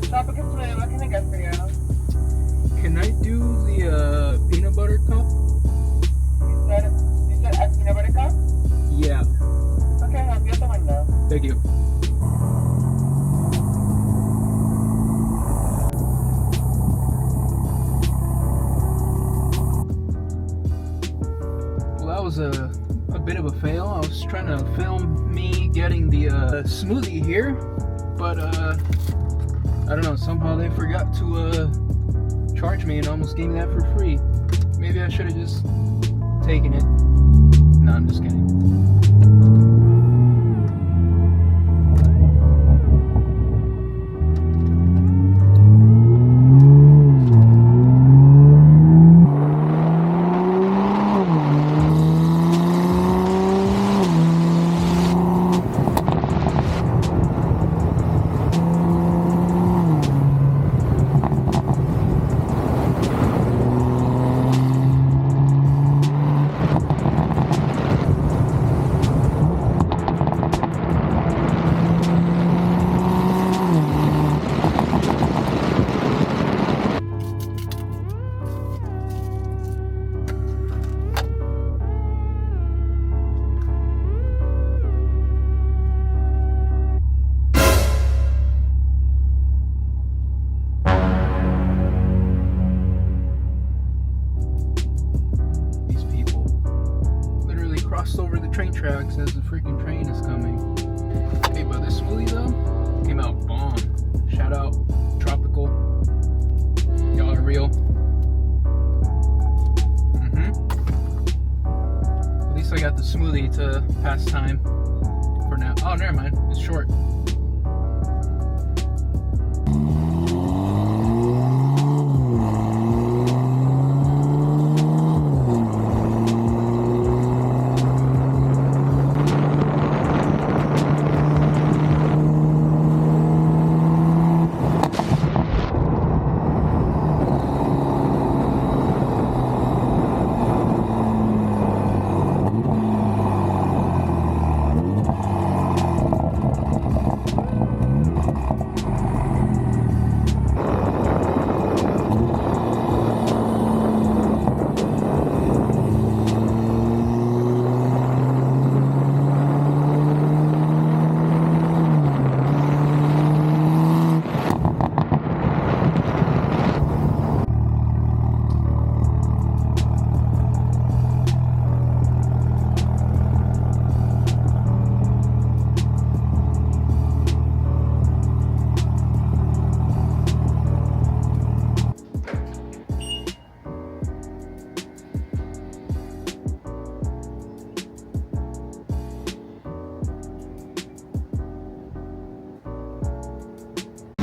Tropical Smoothie, what can I get for you? Can I do the peanut butter cup? You said a peanut butter cup? Yeah, Okay, I'll be at the window. thank you. Well, that was a bit of a fail. I was trying to film me getting the smoothie here, but I don't know, somehow they forgot to charge me and almost gave me that for free. Maybe I should have just taken it. No, I'm just kidding. Crossed over the train tracks as the freaking train is coming. Hey, but this smoothie though came out bomb. Shout out Tropical. Y'all are real. At least I got the smoothie to pass time for now. Oh, never mind. It's short.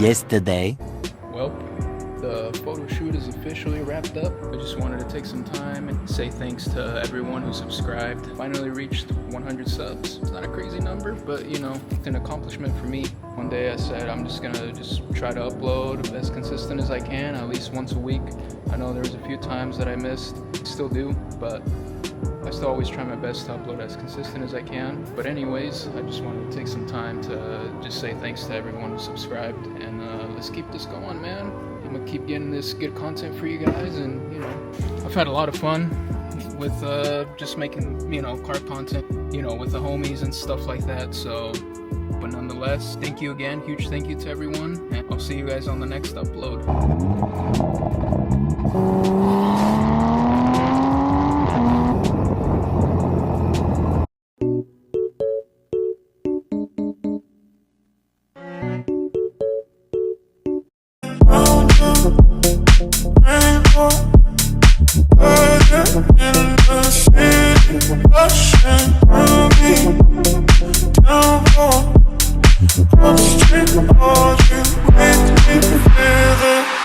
yesterday. Well, the photo shoot is officially wrapped up. I just wanted to take some time and say thanks to everyone who subscribed. Finally reached 100 subs. It's not a crazy number, but you know, it's an accomplishment for me. One day I said I'm just gonna try to upload as consistent as I can, at least once a week. I know there was a few times that I missed, still do, but I still always try my best to upload as consistent as I can. But anyways, I just wanted to take some time to just say thanks to everyone who subscribed, and let's keep this going, man. I'm gonna keep getting this good content for you guys, and you know, I've had a lot of fun with just making, you know, car content, you know, with the homies and stuff like that. So, but nonetheless, thank you again, huge thank you to everyone, and I'll see you guys on the next upload. Down,